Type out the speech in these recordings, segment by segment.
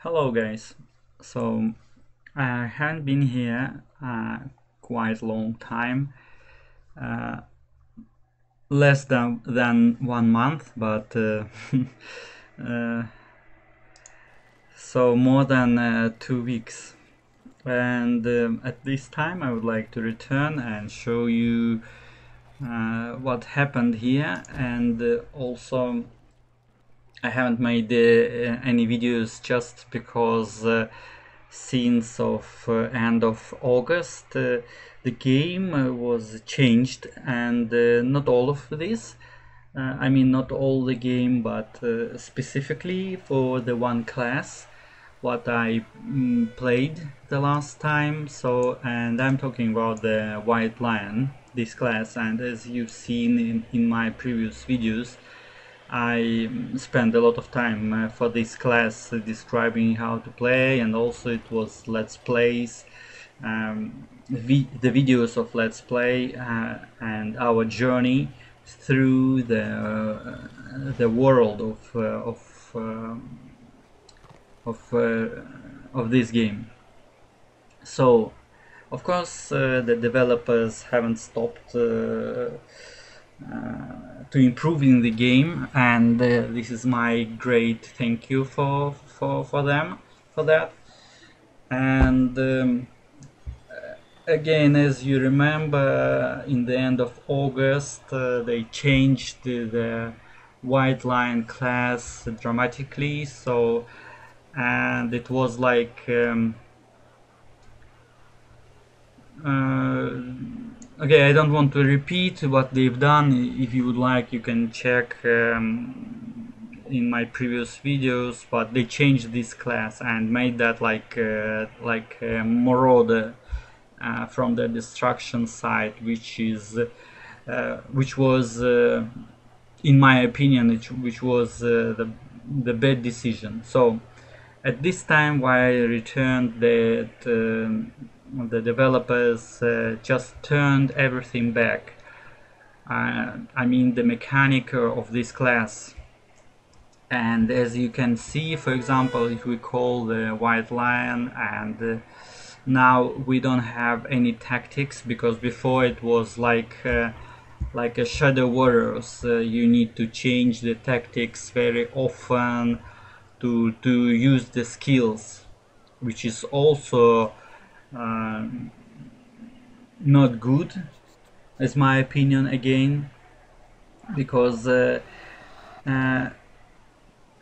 Hello guys. So I haven't been here quite a long time, less than 1 month, but uh, so more than 2 weeks. And at this time I would like to return and show you what happened here, and also I haven't made any videos just because since of end of August the game was changed, and not all of this. I mean, not all the game, but specifically for the one class what I played the last time. So, and I'm talking about the White Lion, this class, and as you've seen in my previous videos, I spent a lot of time for this class describing how to play, and also it was Let's Plays, the videos of Let's Play, and our journey through the world of this game. So, of course, the developers haven't stopped to improving the game, and this is my great thank you for them for that. And again, as you remember, in the end of August they changed the White Lion class dramatically. So, and it was like okay, I don't want to repeat what they've done. If you would like, you can check in my previous videos, but they changed this class and made that like Marauder from the destruction side, which was in my opinion which was the bad decision. So at this time, why I returned, that the developers just turned everything back. I mean, the mechanic of this class. And as you can see, for example, if we call the White Lion, and now we don't have any tactics, because before it was like a Shadow Warriors. You need to change the tactics very often to use the skills, which is also not good, as my opinion, again, because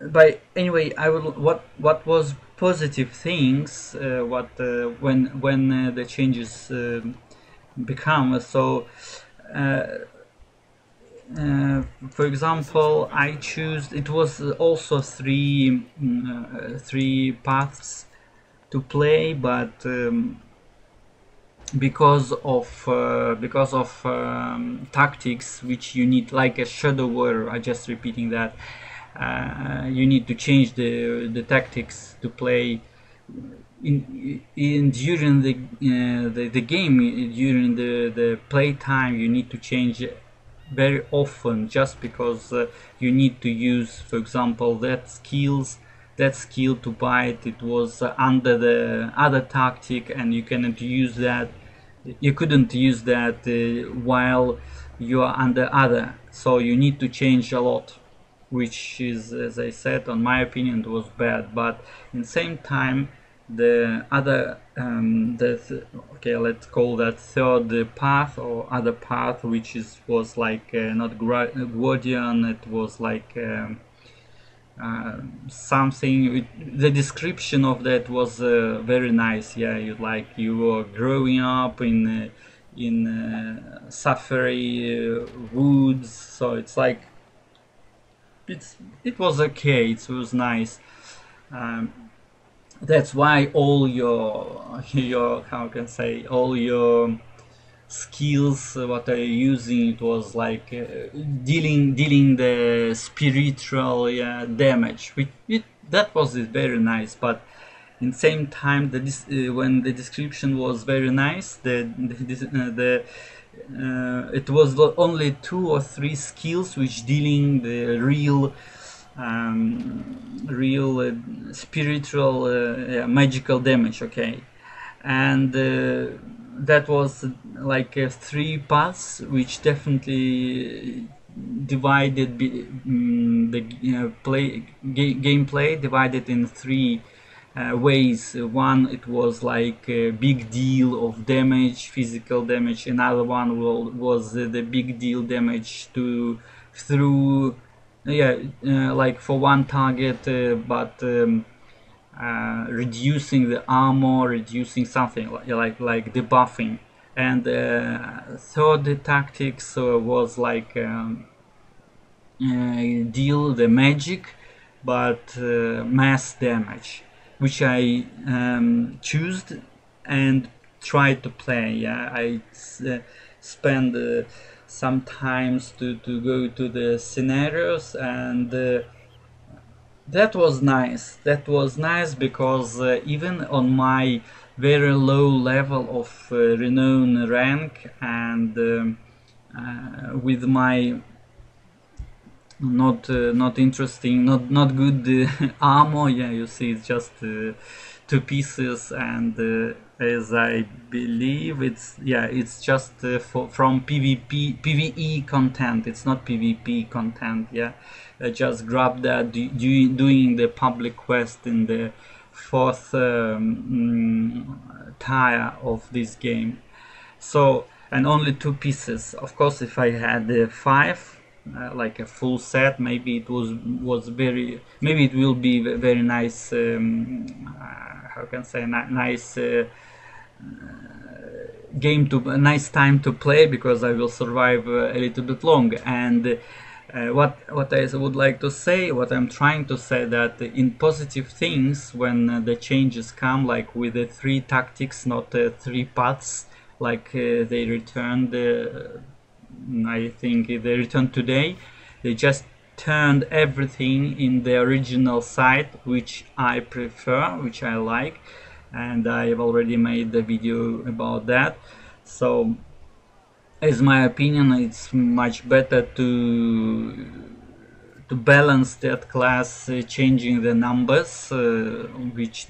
but anyway, I would what was positive things when the changes become. So for example, I choose, it was also three paths to play, but because of tactics which you need, like a Shadow Warrior, I just repeating that, you need to change the tactics to play in during the game, during the play time. You need to change very often, just because you need to use, for example, that skill to bite. It was under the other tactic, and you cannot use that. You couldn't use that while you are under other. So you need to change a lot, which is, as I said, on my opinion, it was bad. But in the same time, the other okay, let's call that third path or other path, which was like not Guardian, it was like something. The description of that was very nice. Yeah, you were growing up in safari woods. So it's like it was okay. It was nice. That's why all your how can I say, all your skills what are you using, it was like dealing the spiritual damage, that was very nice. But in the same time, when the description was very nice, it was only 2 or 3 skills which dealing the real spiritual yeah, magical damage. Okay, and that was like 3 paths, which definitely divided the gameplay divided in 3 ways. One, it was like a big deal of damage, physical damage. Another one was the big deal damage to through yeah like for one target, but reducing the armor, reducing something like debuffing. And third tactics was like deal the magic but mass damage, which I choose and try to play. Yeah, I spend sometimes to go to the scenarios, and that was nice. That was nice because even on my very low level of renown rank, and with my not interesting, not good armor. Yeah, you see, it's just 2 pieces, and as I believe, it's just from PvE content. It's not PvP content. Yeah, I just grabbed that doing the public quest in the 4th tier of this game. So, and only 2 pieces. Of course, if I had 5. Like a full set, maybe it was very, maybe it will be very nice, how can I say, nice game to a nice time to play, because I will survive a little bit long. And what I would like to say, what I'm trying to say, that in positive things, when the changes come, like with the 3 tactics, not 3 paths, like they returned I think they returned today. They just turned everything in the original site, which I prefer, which I like, and I've already made the video about that. So, as my opinion, it's much better to balance that class, changing the numbers, which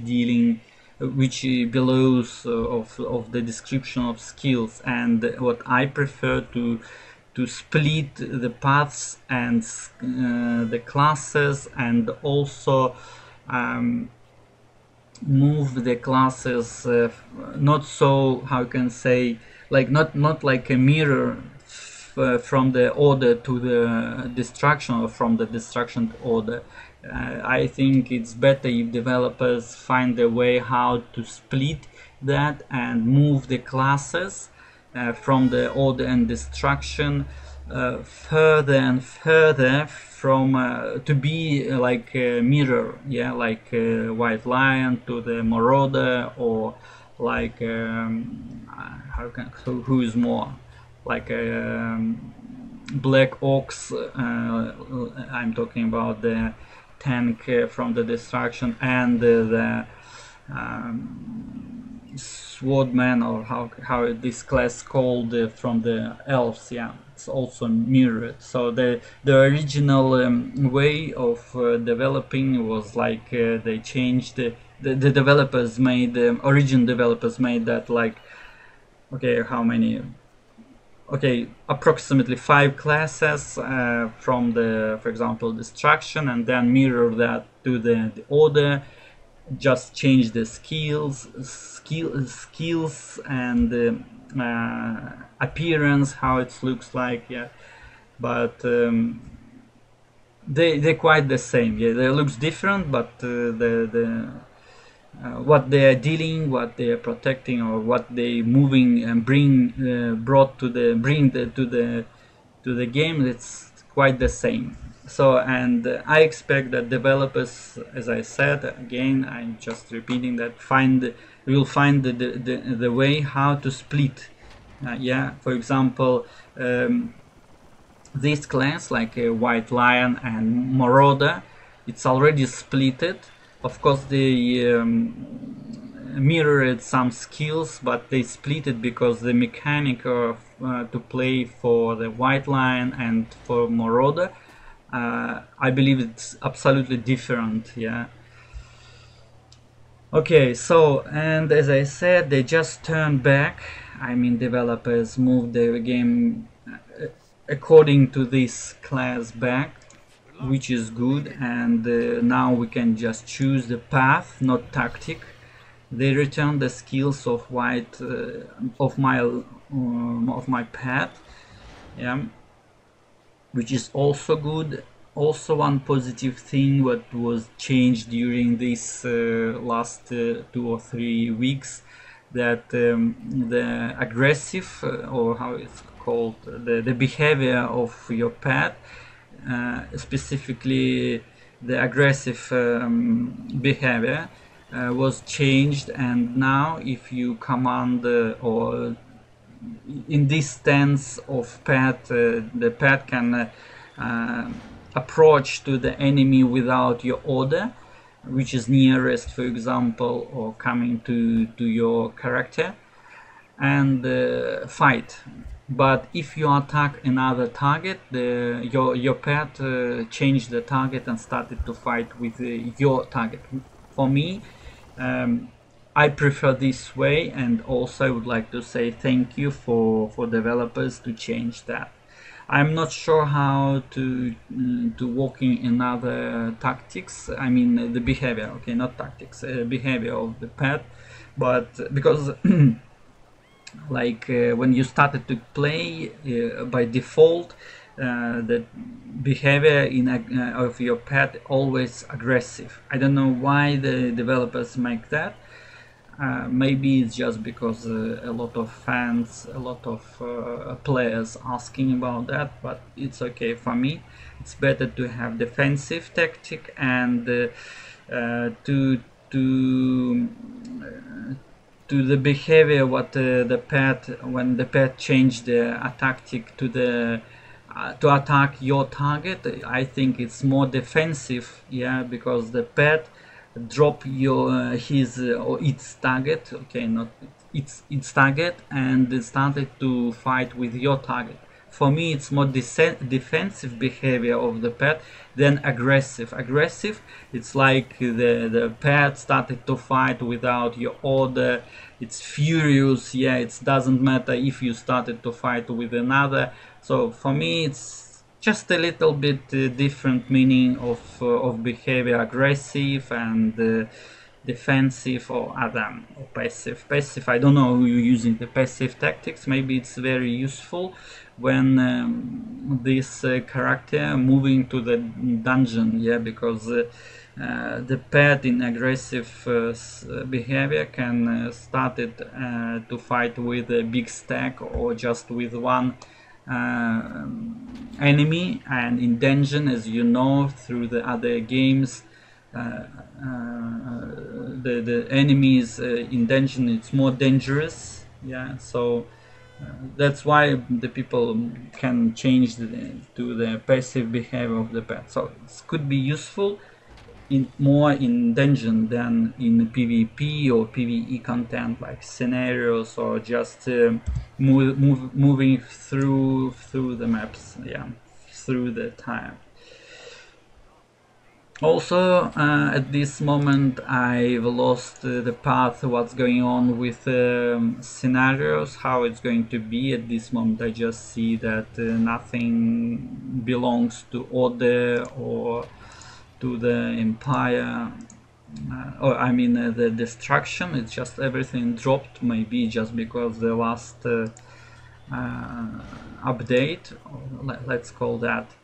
belows of the description of skills. And what I prefer to split the paths and the classes, and also move the classes not so, how can I say, like not like a mirror from the order to the destruction, or from the destruction to order. I think it's better if developers find a way how to split that and move the classes from the order and destruction further and further from to be like a mirror, yeah, like White Lion to the Marauder, or like who is more like Black Ox. I'm talking about the tank from the destruction, and the Swordman, or how this class called from the elves. Yeah, it's also mirrored. So the original way of developing was like they changed the developers made, origin developers made that, like, okay, how many, okay, approximately 5 classes from the, for example, destruction, and then mirror that to the order, just change the skills and appearance, how it looks like. Yeah, but they're quite the same. Yeah, they looks different, but what they are dealing, what they are protecting, or what they moving and brought to the game, it's quite the same. So, and I expect that developers, as I said again, I'm just repeating that, will find the way how to split. Yeah, for example, this class, like White Lion and Marauder, it's already splitted. Of course, they mirrored some skills, but they split it because the mechanic of to play for the White Lion and for Marauder, I believe it's absolutely different. Yeah, Okay, so, and as I said, they just turned back. I mean, developers moved the game according to this class back, which is good, and now we can just choose the path, not tactic. They return the skills of white of my pet, yeah, which is also good. Also, one positive thing what was changed during this last 2 or 3 weeks, that the aggressive or how it's called, the behavior of your pet, specifically the aggressive behavior was changed, and now if you command or in this stance of pet, the pet can approach to the enemy without your order, which is nearest, for example, or coming to your character, and fight. But if you attack another target, your pet changed the target and started to fight with your target. For me, I prefer this way, and also I would like to say thank you for developers to change that. I'm not sure how to working in other tactics. I mean the behavior, okay, not tactics, behavior of the pet, but because like when you started to play by default, the behavior of your pet always aggressive. I don't know why the developers make that. Maybe it's just because a lot of fans, a lot of players asking about that, but it's okay for me. It's better to have defensive tactic and to the behavior what the pet, when the pet changed the tactic to the to attack your target. I think it's more defensive, yeah, because the pet drop your his or its target, okay, not its target, and started to fight with your target. For me, it's more defensive behavior of the pet than aggressive. Aggressive, it's like the pet started to fight without your order. It's furious, yeah, it doesn't matter if you started to fight with another. So for me, it's just a little bit different meaning of behavior, aggressive and defensive or other, or passive. Passive, I don't know who you're using the passive tactics. Maybe it's very useful when this character moving to the dungeon, yeah, because the pet in aggressive behavior can start it to fight with a big stack or just with one enemy, and in dungeon, as you know through the other games, the enemies in dungeon, it's more dangerous, yeah. So that's why the people can change to the passive behavior of the pet. So it could be useful more in dungeon than in PvP or PvE content like scenarios or just moving through the maps, yeah, through the time. Also, at this moment I've lost the path, what's going on with scenarios, how it's going to be. At this moment I just see that nothing belongs to order or to the empire, or I mean the destruction. It's just everything dropped, maybe just because the last update, let's call that.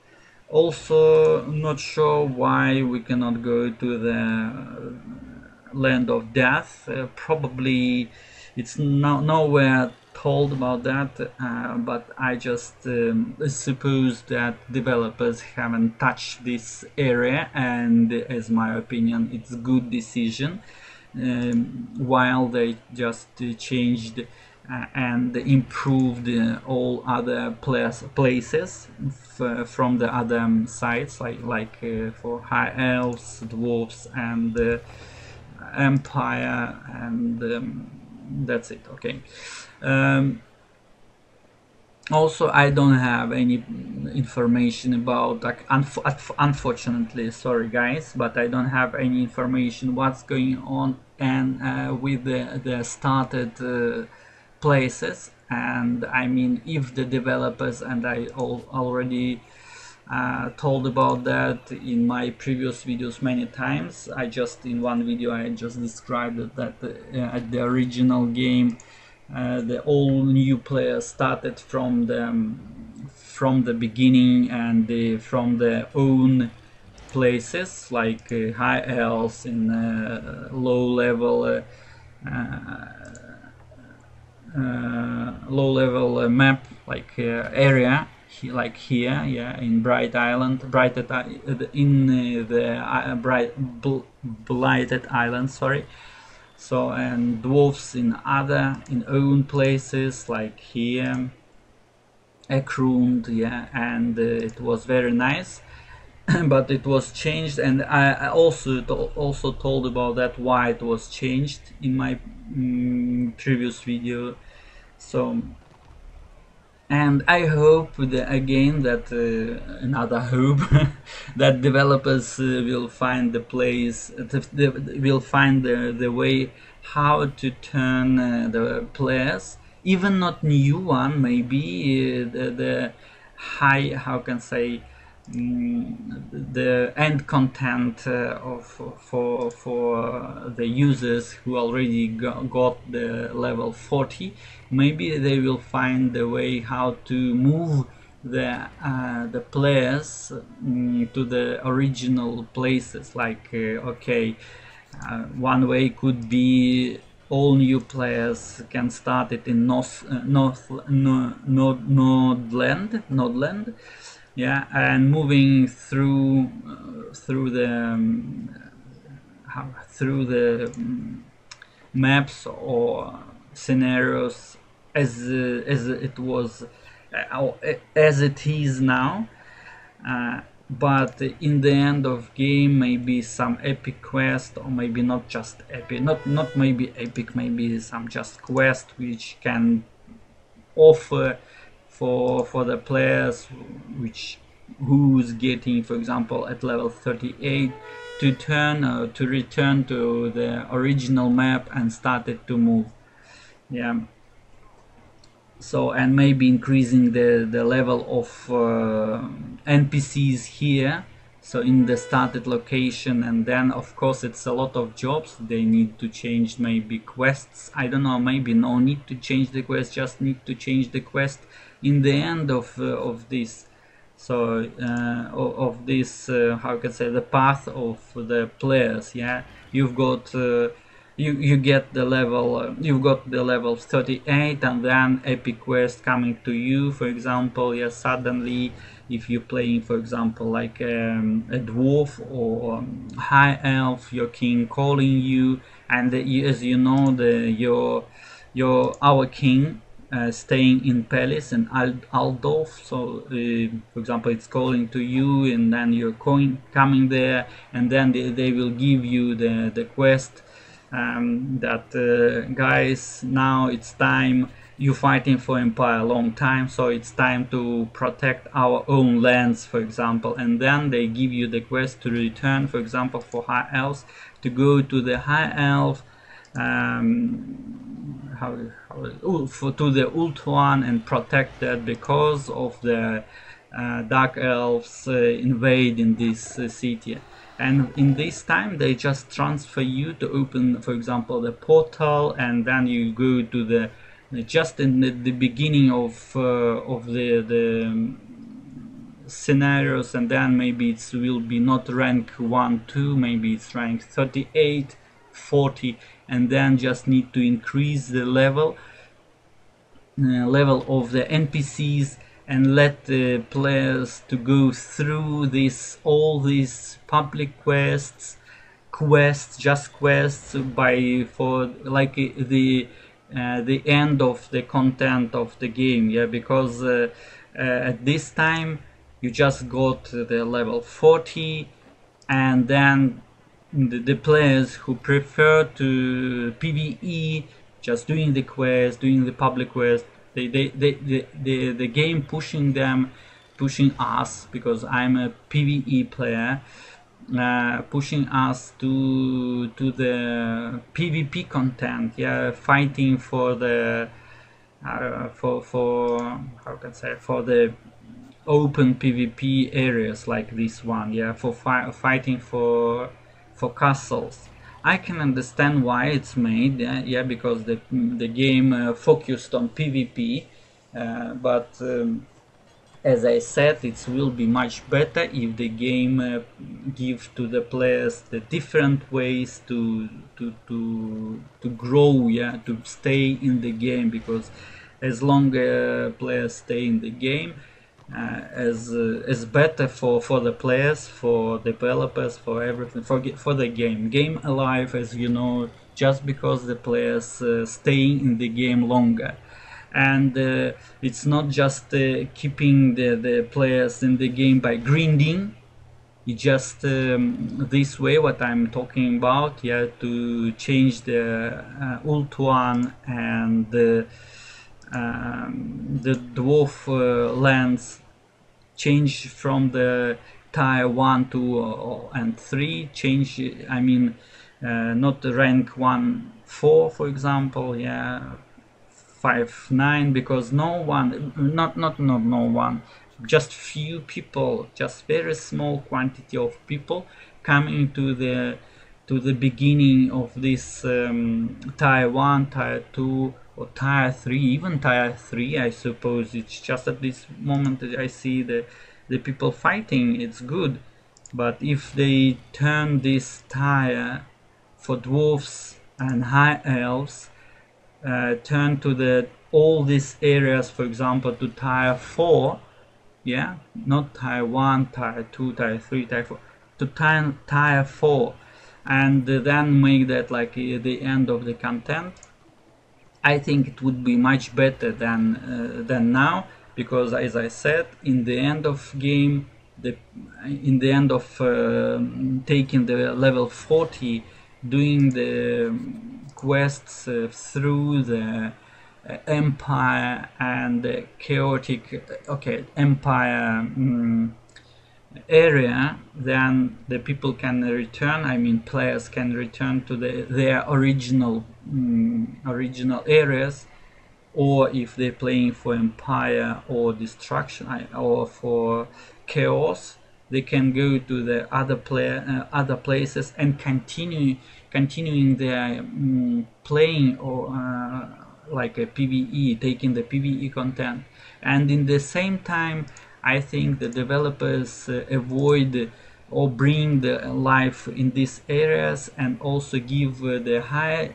Also, not sure why we cannot go to the land of death. Probably it's nowhere told about that, but I just suppose that developers haven't touched this area, and as my opinion, it's a good decision. While they just changed and improved all other places from the other sites, like for high elves, dwarves, and empire, and that's it. Okay. Also, I don't have any information about, like, unfortunately, sorry guys, but I don't have any information what's going on and with the started places. And I mean, if the developers, and I already told about that in my previous videos many times. I just, in one video, I just described it, that at the original game, the all new players started from the beginning, and from their own places, like high elves in low level map, like area, like here, yeah, in Bright Island, in the Blighted Island, sorry. So, and dwarfs in own places, like here, Ekrund, yeah, and it was very nice. But it was changed, and I also told about that, why it was changed in my previous video. So, and I hope that, again, that another hope that developers will find the place, will find the way how to turn the players, even not new one, maybe the high, how can I say, the end content for the users who already got the level 40. Maybe they will find the way how to move the players to the original places, like okay, one way could be all new players can start it in Nordland, yeah, and moving through the maps or scenarios as it was, as it is now. But in the end of game, maybe some epic quest, or maybe not just epic, not maybe epic, maybe some just quest which can offer for the players who's getting, for example, at level 38, to return to the original map and started to move, yeah. So, and maybe increasing the level of NPCs here, so in the started location. And then of course it's a lot of jobs, they need to change maybe quests, I don't know, maybe no need to change the quest, just need to change the quest in the end of this. So of this, how can I say, the path of the players, yeah. You've got you get the level, you've got the level 38, and then epic quest coming to you, for example, yeah, suddenly, if you're playing, for example, like a dwarf or high elf, your king calling you, and as you know, our king staying in palace in Aldorf. So for example, it's calling to you, and then you're coming there, and then they will give you the quest, that guys, now it's time, you fighting for empire a long time, so it's time to protect our own lands, for example. And then they give you the quest to return, for example, for high elves, to go to the high elf, to the ult one, and protect that, because of the dark elves invading this city. And in this time they just transfer you to open, for example, the portal, and then you go to the just in the beginning of the scenarios, and then maybe it will be not rank 1, 2, maybe it's rank 38, 40, and then just need to increase the level of the NPCs, and let the players to go through all these public quests, just quests, for like the end of the content of the game, yeah. Because at this time you just got the level 40, and then the players who prefer to PvE, just doing the quest, doing the public quest, The game pushing them, pushing us, because I'm a PvE player, pushing us to the PvP content, yeah, fighting for the for how can I say, for the open PvP areas like this one, yeah, for fighting for castles. I can understand why it's made, yeah, because the game focused on PvP, but as I said, it will be much better if the game gives to the players the different ways to grow, yeah, to stay in the game, because as long players stay in the game, as better for the players, for developers, for everything, for the game alive, as you know, just because the players stay in the game longer. And it's not just keeping the players in the game by grinding. It's just this way what I'm talking about, yeah, to change the ult one and the dwarf lands, change from the tier 1, 2 and 3, change, I mean, not the rank 1, 4 for example, yeah, 5, 9, because no one, not no one, just few people, just very small quantity of people coming to the beginning of this tier 1, tier 2 or tier 3, even tier 3, I suppose. It's just at this moment that I see the people fighting, it's good. But if they turn this tier for dwarfs and high elves, turn to all these areas, for example, to tier 4, yeah, not tier 1, tier 2, tier 3, tier 4, to tier 4, and then make that like the end of the content, I think it would be much better than now, because as I said, in the end of game, in the end of taking the level 40, doing the quests through the empire and the chaotic empire area, then the people can return, I mean players can return to their original areas, or if they're playing for empire or destruction or for chaos, they can go to the other places and continuing their playing, or like a PvE, taking the PvE content. And in the same time, I think the developers avoid or bring the life in these areas, and also give the high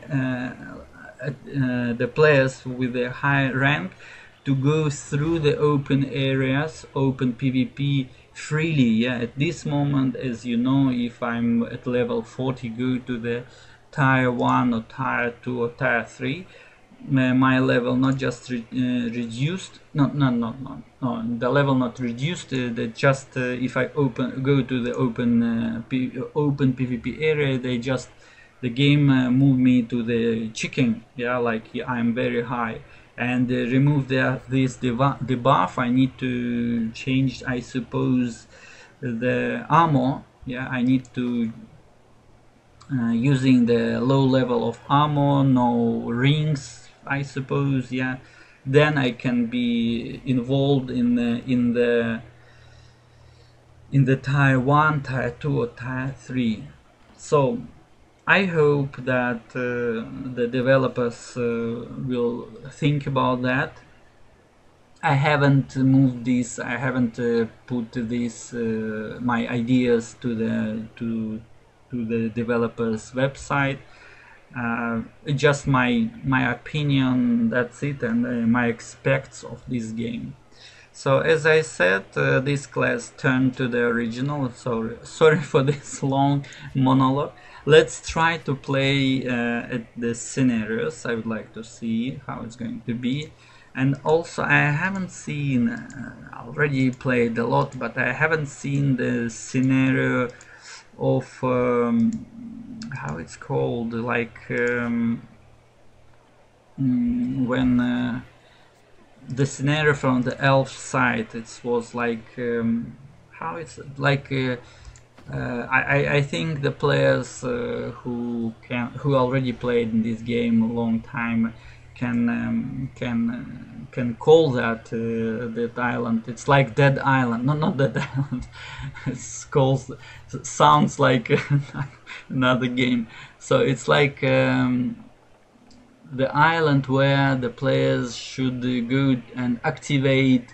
the players with a high rank to go through the open areas, open PvP freely. Yeah, at this moment, as you know, if I'm at level 40, go to the tier 1 or tier 2 or tier 3, my level not just reduced, no, the level not reduced, just if I go to the open PvP area, the game move me to the chicken, yeah, like I'm very high, and remove this debuff. I need to change, I suppose, the armor, yeah, I need to using the low level of armor, no rings, I suppose, yeah, then I can be involved in the tier 1, tier 2 or tier 3. So I hope that the developers will think about that. I haven't moved this, I haven't put this my ideas to the developers website. Just my opinion, that's it, and my expects of this game. So as I said, this class turned to the original. Sorry for this long monologue. Let's try to play at the scenarios. I would like to see how it's going to be. And also, I haven't seen, already played a lot, but I haven't seen the scenario of how it's called, like when the scenario from the elf side. It was like how it's like. I think the players who already played in this game a long time can call that island. It's like Dead Island. No, not Dead Island. It's called, sounds like another game. So it's like the island where the players should go and activate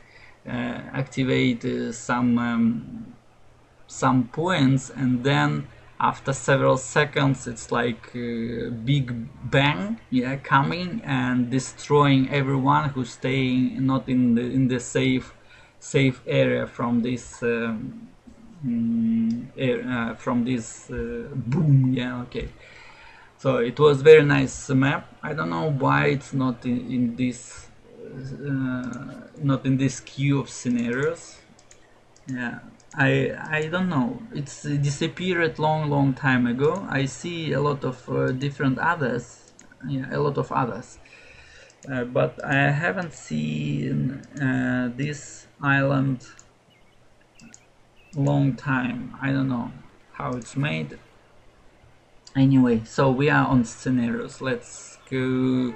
some points, and then after several seconds it's like big bang, yeah, coming and destroying everyone who's staying not in the safe area from this boom, yeah, okay. So it was very nice map. I don't know why it's not in this queue of scenarios. Yeah, I don't know. It's disappeared long time ago. I see a lot of different others. Yeah, a lot of others. But I haven't seen this island long time. I don't know how it's made. Anyway, so we are on scenarios. Let's go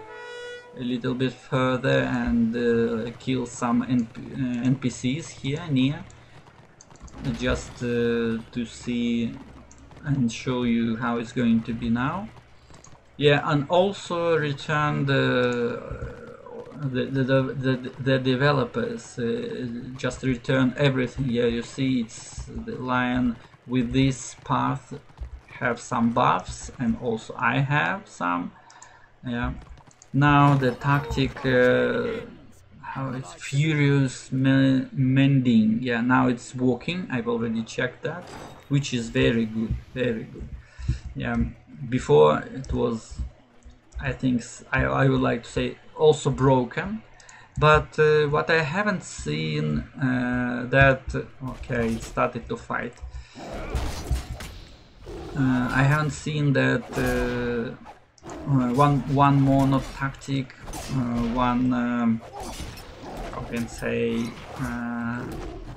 a little bit further and kill some NPCs here near, just to see and show you how it's going to be now. Yeah, and also return the developers, just return everything. Yeah, you see it's the lion with this path have some buffs, and also I have some. Yeah, now the tactic, how it's furious mending. Yeah, now it's walking. I've already checked that, which is very good, very good. Yeah, before it was, I think, I would like to say, also broken. But what I haven't seen that, okay, it started to fight. I haven't seen that one more, not tactic, one how can I say,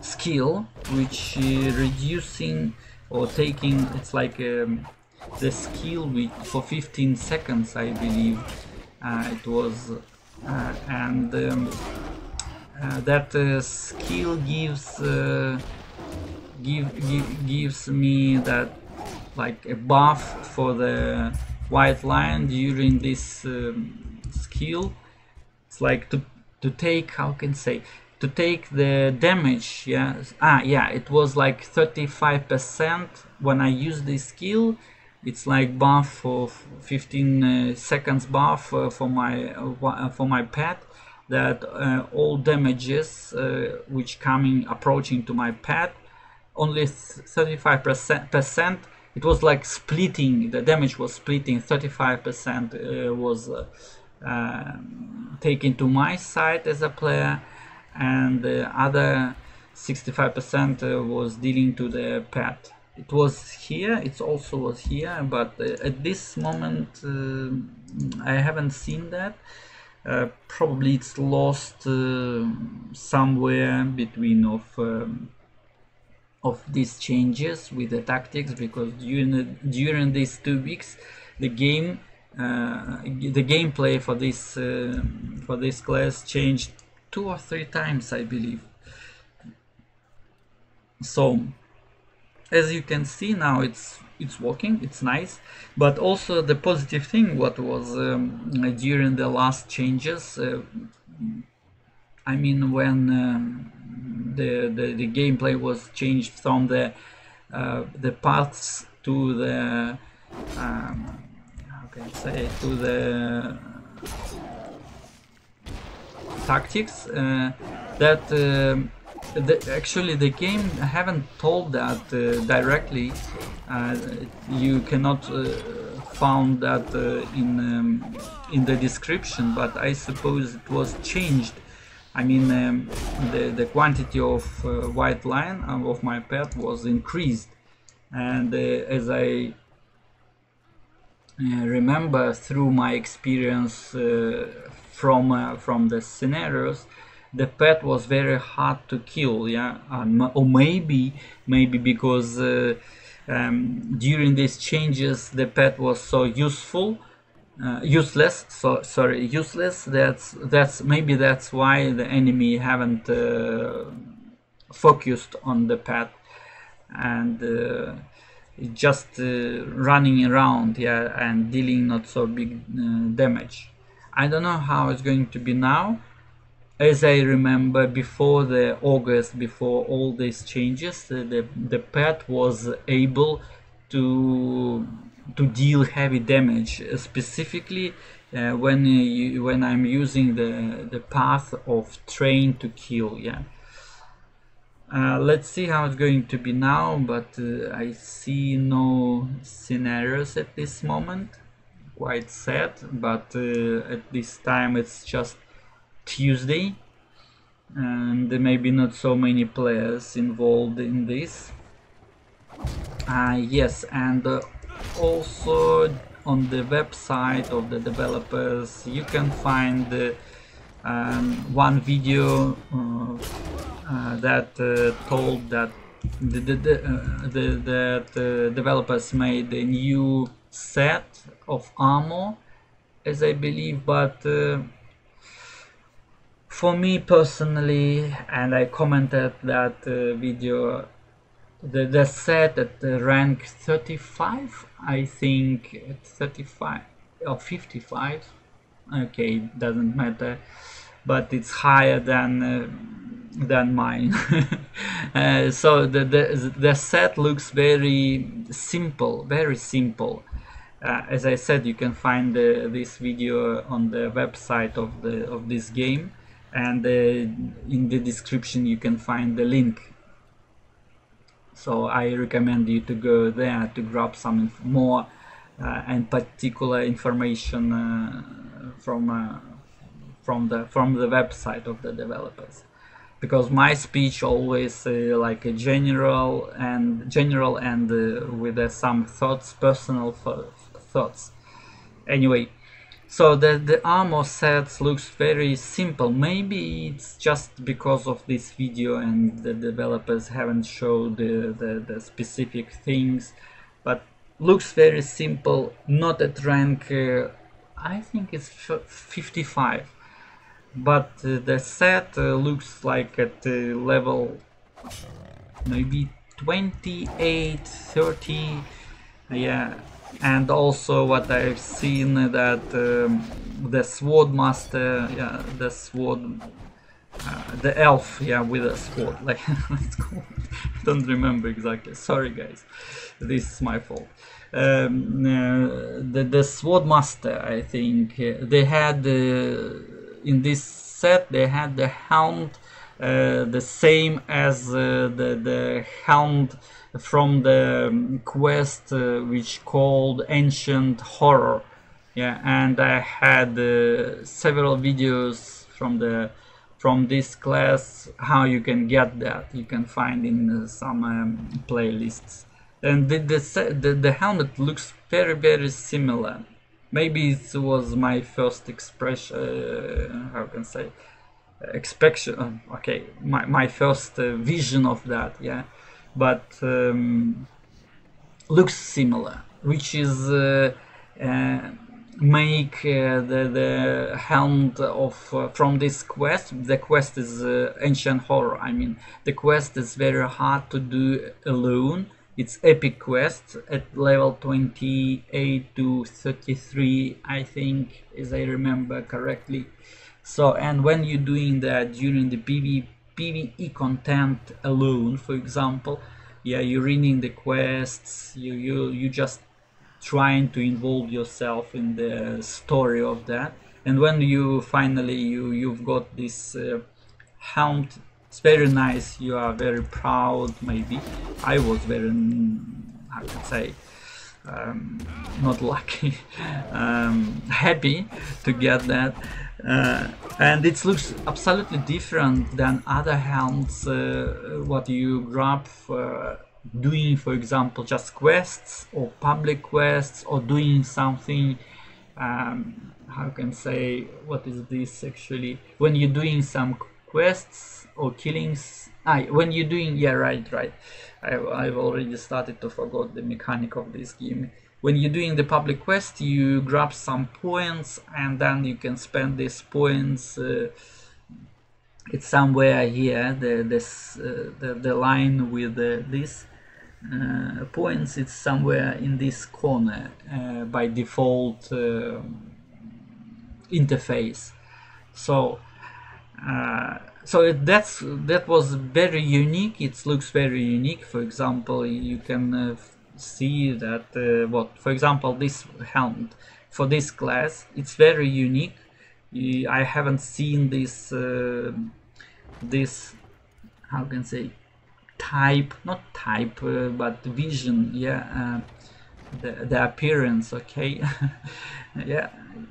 skill, which reducing or taking, it's like the skill for 15 seconds, I believe it was, and that skill gives me that, like, a buff for the white lion during this skill. It's like to take, how can I say, to take the damage. Yeah, yeah, it was like 35% when I use this skill. It's like buff for 15 seconds buff for my pet, that all damages which approaching to my pet, only 35%. It was like splitting, the damage was splitting. 35% was taken to my side as a player, and the other 65% was dealing to the pet. It was here, it also was here, but at this moment I haven't seen that. Probably it's lost somewhere between of these changes with the tactics, because during these 2 weeks the gameplay for this class changed 2 or 3 times, I believe. So as you can see now, it's working, it's nice. But also the positive thing, what was during the last changes, I mean, when the gameplay was changed from the paths to the how can I say, to the tactics, that actually the game haven't told that directly. You cannot found that in the description, but I suppose it was changed. I mean, the quantity of white lion of my pet was increased, and as I remember through my experience from the scenarios, the pet was very hard to kill, yeah, or maybe because during these changes the pet was so useless. So sorry, useless. That's maybe that's why the enemy haven't focused on the pet, and just running around, yeah, and dealing not so big damage. I don't know how it's going to be now. As I remember, before the August, before all these changes, the pet was able to deal heavy damage, specifically when I'm using the path of train to kill, yeah. Let's see how it's going to be now, but I see no scenarios at this moment. Quite sad, but at this time it's just Tuesday, and there may be not so many players involved in this. Yes, and also on the website of the developers you can find one video that told that the developers made a new set of armor, as I believe, but for me personally, and I commented that video, the set at the rank 35, I think, at 35 or 55, okay, doesn't matter, but it's higher than mine. So the set looks very simple, very simple. As I said, you can find this video on the website of this game, and in the description you can find the link. So I recommend you to go there to grab some more and particular information from the website of the developers, because my speech always like a general and with some thoughts, personal thoughts. Anyway, so the armor sets looks very simple. Maybe it's just because of this video and the developers haven't showed the specific things, but looks very simple. Not at rank I think it's 55, but the set looks like at level maybe 28, 30, yeah. And also what I've seen that the sword master, yeah, the sword, the elf, yeah, with a sword, like it's called. I don't remember exactly. Sorry guys, this is my fault. The sword master, I think they had in this set they had the helm the same as the helm from the quest which called Ancient Horror, yeah. And I had several videos from this class how you can get that. You can find in some playlists. And the helmet looks very similar. Maybe it was my first expression, how can I say, expectation, okay, my first vision of that, yeah. But looks similar, which is make the helmet of from this quest. The quest is Ancient Horror. I mean, the quest is very hard to do alone. It's epic quest at level 28 to 33, I think, as I remember correctly. So, and when you're doing that during the PvE content alone, for example, yeah, you're reading the quests, you just trying to involve yourself in the story of that. And when you finally you've got this helmet, it's very nice. You are very proud. Maybe I was very, how can I say, not lucky, happy to get that. And it looks absolutely different than other helms what you grab for doing, for example, just quests or public quests, or doing something how can I say, what is this actually, when you're doing some quests or killings, when you're doing, yeah, right, I've already started to forget the mechanic of this game. When you're doing the public quest, you grab some points and then you can spend these points. It's somewhere here, the line with this points, it's somewhere in this corner by default interface. So that was very unique. It looks very unique. For example, you can see that for example, this helmet for this class, it's very unique. I haven't seen this how can I say, not type, but vision, yeah, the appearance, okay.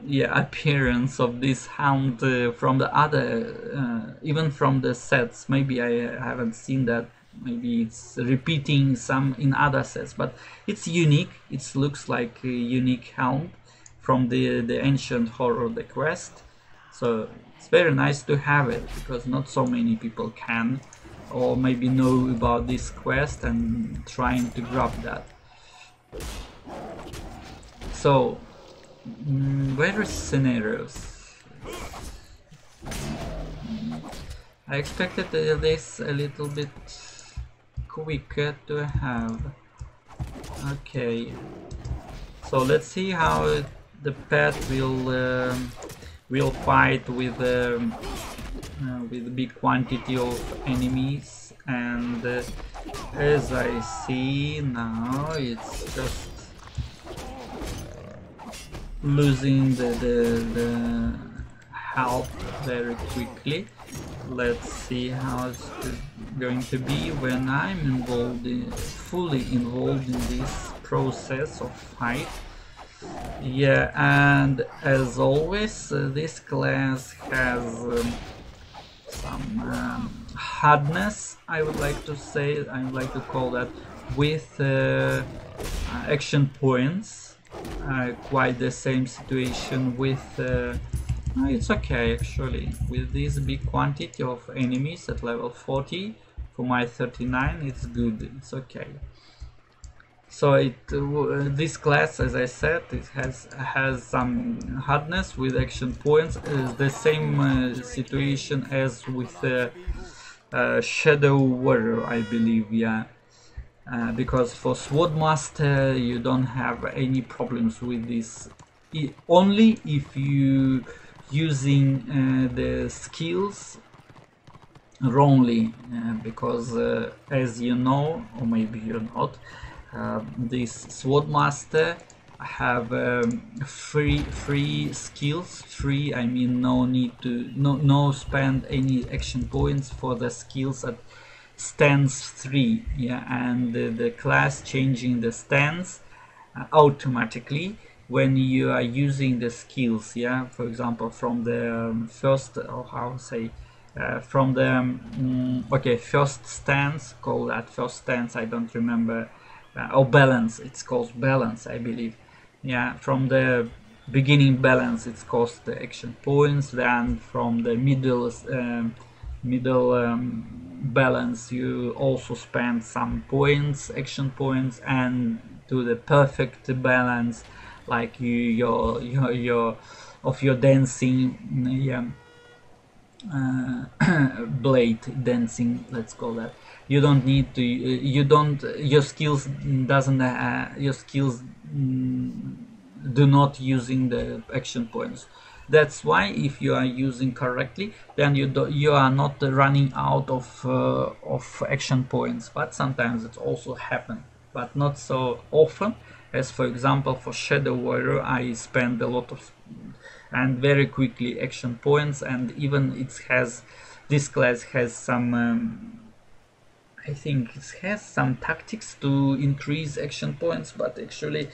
yeah, appearance of this hound from the other, even from the sets. Maybe I haven't seen that, maybe it's repeating some in other sets, but it's unique. It looks like a unique hound from the ancient horror, the quest. So it's very nice to have it, because not so many people can or maybe know about this quest and trying to grab that. So various scenarios. I expected this a little bit quicker to have. Okay, so let's see how the pet will fight with a big quantity of enemies, and as I see now, it's just losing the health very quickly. Let's see how it's going to be when I'm fully involved in this process of fight. Yeah, and as always, this class has some hardness, I would like to say, I would like to call that, with action points. Quite the same situation with it's okay actually, with this big quantity of enemies at level 40 for my 39, it's good, it's okay. So this class, as I said, it has some hardness with action points. Is the same situation as with Shadow Warrior, I believe, yeah. Because for Swordmaster you don't have any problems with this, only if you using the skills wrongly, because as you know, or maybe you're not, this Swordmaster have free skills. Free, I mean no need to no spend any action points for the skills at stance 3, yeah, and the class changing the stance automatically when you are using the skills, yeah. For example, from the first, or how say, from the okay, first stance, call that first stance, I don't remember, or balance, it's called balance, I believe, yeah. From the beginning balance, it's cost the action points. Then from the middle balance, you also spend some points, action points, and to the perfect balance, like your dancing, yeah, blade dancing, let's call that. You don't need to, your skills do not using the action points. That's why if you are using correctly, then you are not running out of action points. But sometimes it also happens, but not so often. As for example, for Shadow Warrior, I spend a lot of and very quickly action points, and even this class has some I think it has some tactics to increase action points, but actually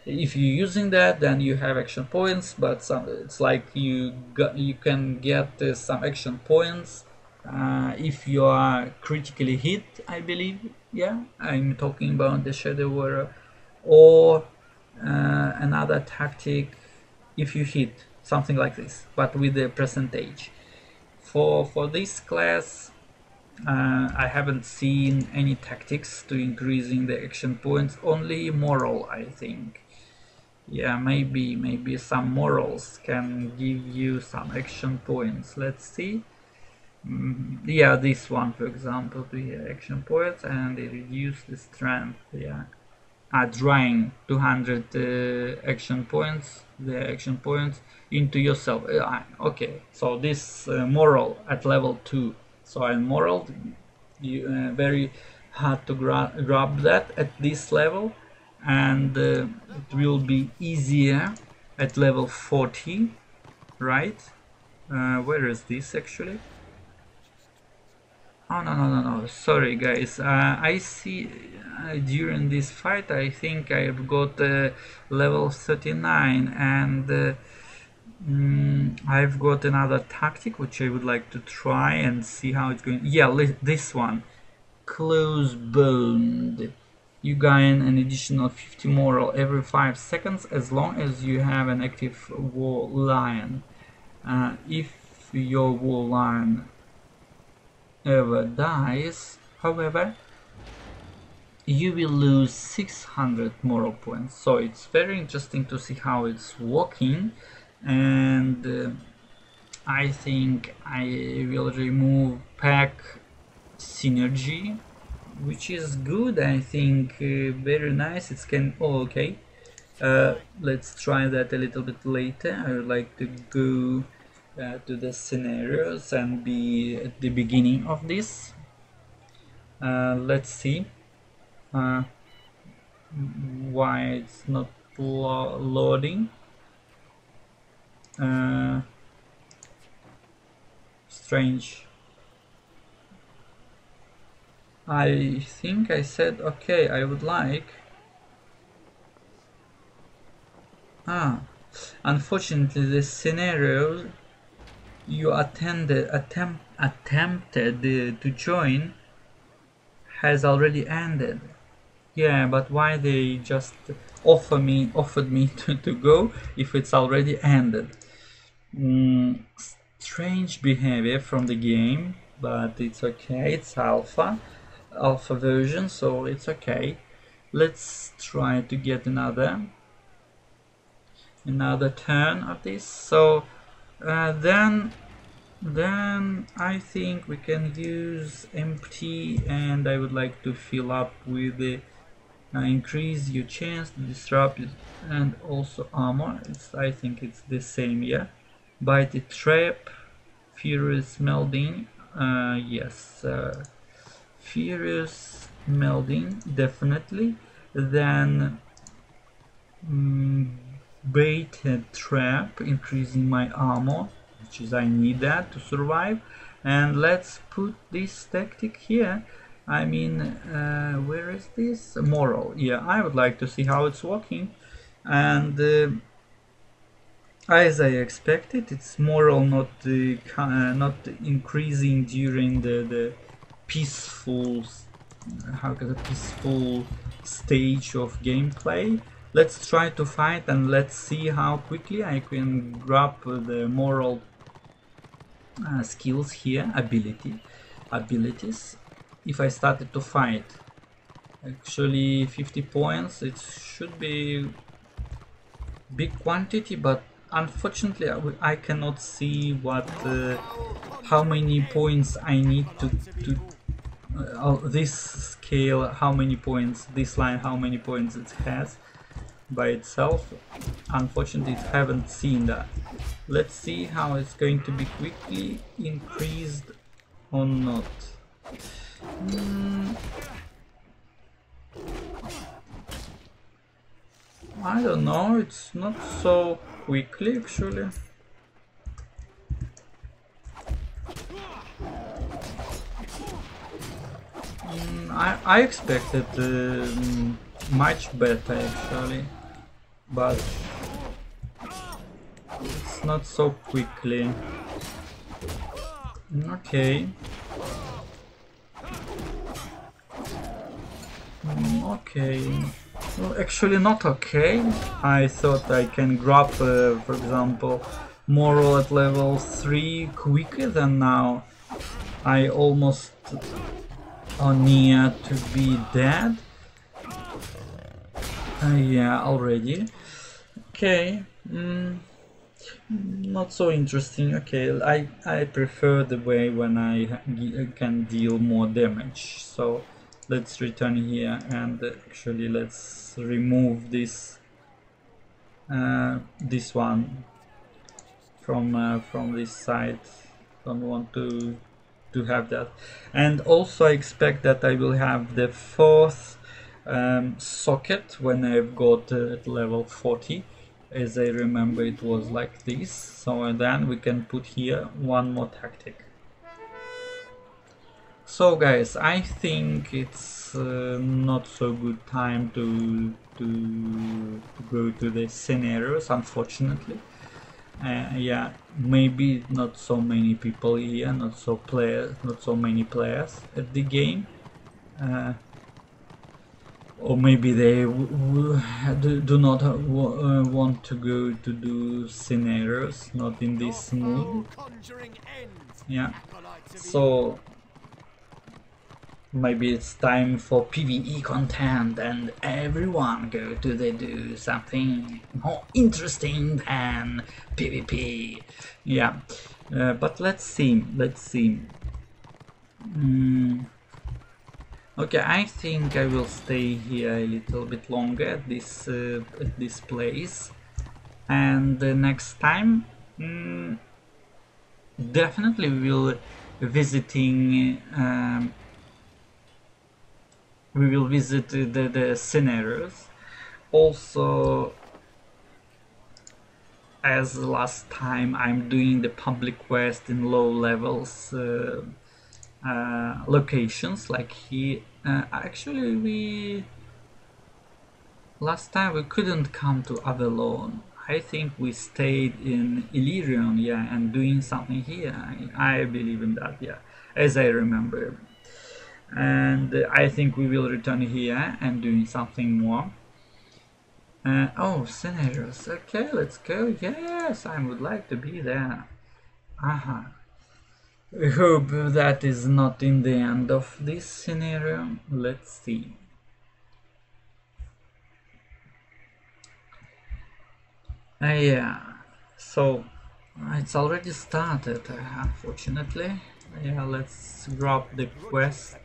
if you're using that, then you have action points, but it's like you can get some action points if you are critically hit, I believe, yeah. I'm talking about the Shadow Warrior. Or another tactic, if you hit something like this, but with the percentage. For this class, I haven't seen any tactics to increasing the action points, only moral, I think. Yeah, maybe some morals can give you some action points. Let's see. Yeah, this one, for example, to hear action points, and it reduces the strength. Yeah, drawing 200 action points, the action points into yourself. Okay, so this moral at level 2. So in moral, you very hard to grab that at this level, and it will be easier at level 40, right? Where is this actually? Oh, no, sorry guys, I see during this fight I think I've got level 39, and I've got another tactic which I would like to try and see how it's going. Yeah, this one, close bond. You gain an additional 50 moral every 5 seconds as long as you have an active war lion. If your war lion ever dies, however, you will lose 600 moral points. So it's very interesting to see how it's working, and I think I will remove pack synergy, which is good. I think very nice. It's okay. Let's try that a little bit later. I would like to go to the scenarios and be at the beginning of this. Let's see why it's not loading. Strange. I think I said okay, I would like. Unfortunately, the scenario you attempted to join has already ended. Yeah, but why they just offered me to go if it's already ended? Strange behavior from the game, but it's okay. It's alpha version, so it's okay. Let's try to get another turn of this. So then I think we can use empty, and I would like to fill up with the increase your chance to disrupt it, and also armor. I think it's the same. Yeah, bite the trap, furious melding. Yes, furious melding definitely. Then baited trap, increasing my armor, which is I need that to survive. And let's put this tactic here. I mean, where is this? Moral. Yeah, I would like to see how it's working. And as I expected, it's moral not increasing during the peaceful peaceful stage of gameplay. Let's try to fight, and let's see how quickly I can grab the moral skills here, abilities. If I started to fight, actually 50 points, it should be big quantity, but unfortunately I cannot see what how many points I need to this scale, how many points this line, how many points it has by itself. Unfortunately, I haven't seen that. Let's see how it's going to be quickly increased or not. I don't know, it's not so quickly actually. I expected much better actually, but it's not so quickly. Okay. Okay. Well, actually not okay. I thought I can grab, for example, moral at level 3 quicker than now. I almost are near to be dead. Yeah, already. Okay. Not so interesting. Okay, I prefer the way when I can deal more damage. So let's return here and actually let's remove this this one from this side. Don't want to have that. And also I expect that I will have the fourth socket when I've got at level 40. As I remember, it was like this. So then we can put here one more tactic. So guys, I think it's not so good time to go to the scenarios, unfortunately. Yeah, maybe not so many people here, not so many players at the game. Or maybe they do not want to go to do scenarios, not in this mood. Yeah, so maybe it's time for PvE content and everyone go to do something more interesting than PvP. Yeah, but let's see. Okay, I think I will stay here a little bit longer at this place, and next time definitely we will visiting. We will visit the scenarios. Also, as last time, I'm doing the public quest in low levels. Locations like here. Actually, last time we couldn't come to Avalon. I think we stayed in Illyrian, yeah, and doing something here. I believe in that, yeah, as I remember. And I think we will return here and doing something more. Oh, scenarios. Okay, let's go. Yes, I would like to be there. Aha. I hope that is not in the end of this scenario. Let's see. Yeah, so it's already started, unfortunately. Yeah, let's grab the quest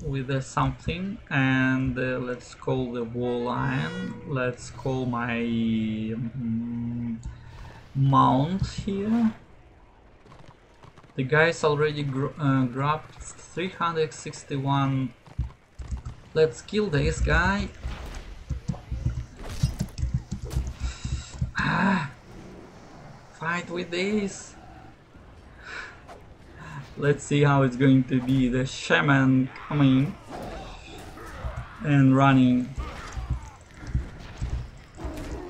with something, and let's call the wall iron. Let's call my mount here. The guys already grabbed 361. Let's kill this guy. Fight with this. Let's see how it's going to be. The shaman coming and running.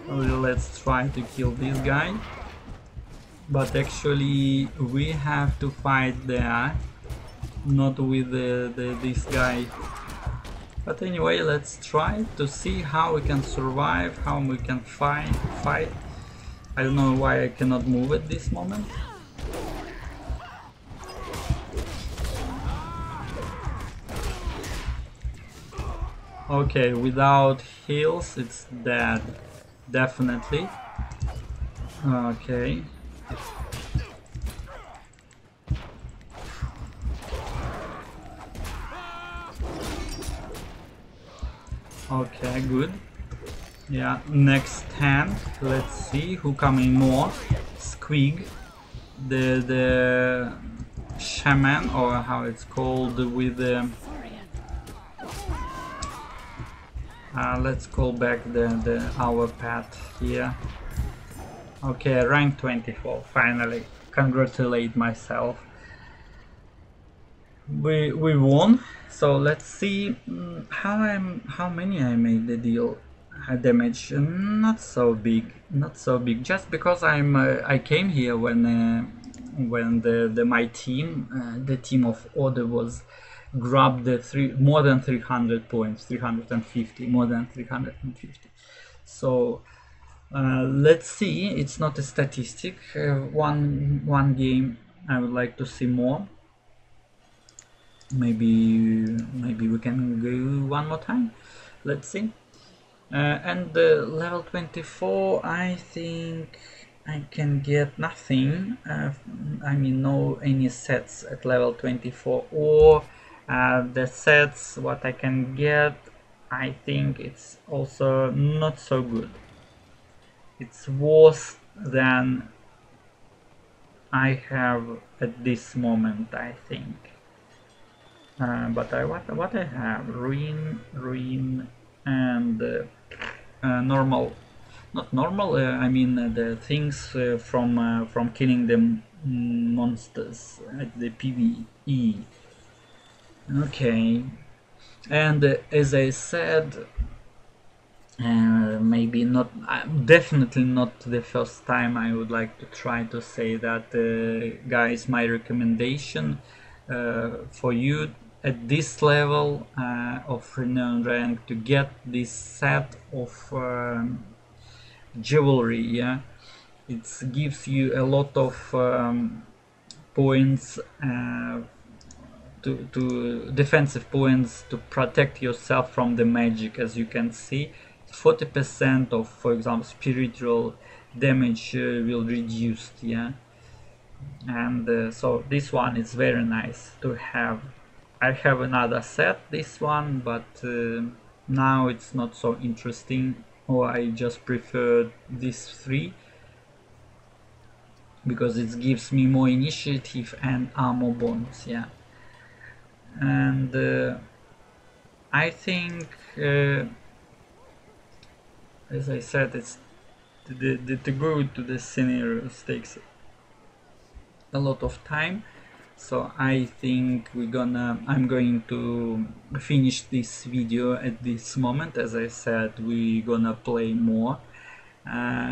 Let's try to kill this guy. But actually we have to fight there, not with this guy. But anyway, let's try to see how we can survive, how we can fight. I don't know why I cannot move at this moment. Okay, without heals it's dead, definitely. Okay. Okay, good. Yeah, next hand. Let's see who coming more. Squig, the shaman, or how it's called, with the. Let's call back our pet here. Okay, rank 24. Finally, congratulate myself. We won. So let's see how many I made the deal damage. Not so big, Just because I came here when my team, the team of Order, was grab the more than 300 points, 350, more than 350. So let's see. It's not a statistic. One game I would like to see more. Maybe we can go one more time. Let's see. And level 24, I think I can get nothing. I mean, no any sets at level 24, or the sets what I can get, I think it's also not so good. It's worse than I have at this moment, I think. But what I have, ruin, and normal, not normal. I mean the things from killing the monsters at the PvE. Okay, and as I said, maybe not, definitely not the first time I would like to try to say that, guys, my recommendation for you at this level of renowned rank to get this set of jewelry. Yeah, it gives you a lot of points, to defensive points to protect yourself from the magic. As you can see, 40% of, for example, spiritual damage will reduced. Yeah, and so this one is very nice to have. I have another set, this one, but now it's not so interesting, or I just prefer these three because it gives me more initiative and armor bonus. Yeah, and I think, as I said, it's to go to the scenarios takes a lot of time. So I think I'm going to finish this video at this moment. As I said, we're gonna play more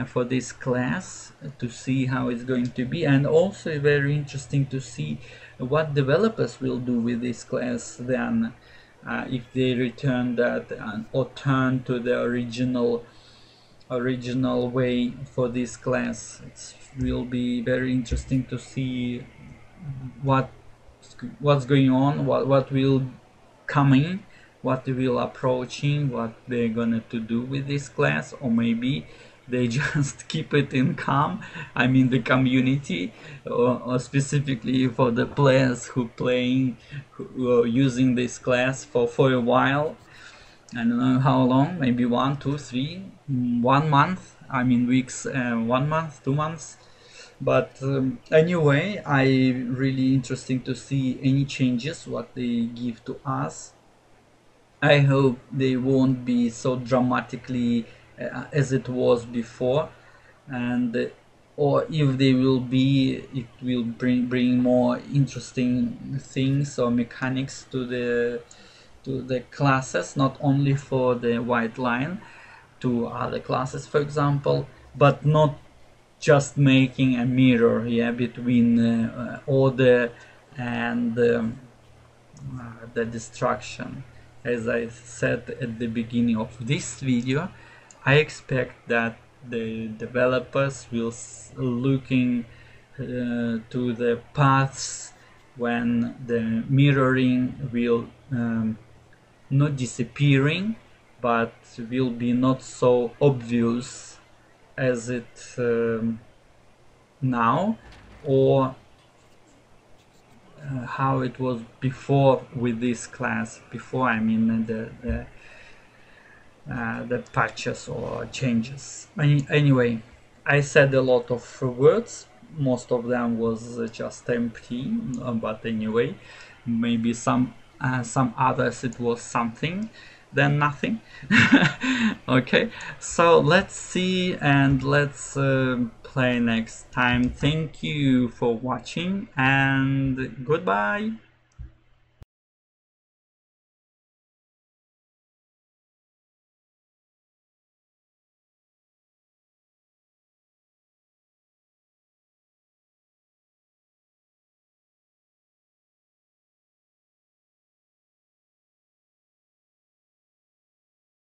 for this class to see how it's going to be, and also very interesting to see what developers will do with this class then, if they return that or turn to the original way for this class. It will be very interesting to see what's going on, what will coming, what will approaching, what they're gonna to do with this class, or maybe they just keep it in calm. I mean the community, or specifically for the players who are using this class for a while. I don't know how long, maybe 1, 2, 3, 1 month, I mean weeks, 1 month, 2 months. But anyway, I really interesting to see any changes what they give to us. I hope they won't be so dramatically as it was before, and or if they will be, it will bring more interesting things or mechanics to the classes, not only for the white line, to other classes, for example, but not just making a mirror, yeah, between order and the destruction. As I said at the beginning of this video, I expect that the developers will looking to the paths when the mirroring will not disappearing, but will be not so obvious as it now, or how it was before with this class. Before, I mean the patches or changes. Anyway, I said a lot of words. Most of them was just empty, but anyway, maybe some others it was something, then nothing. Okay, so let's see and let's play next time. Thank you for watching and goodbye.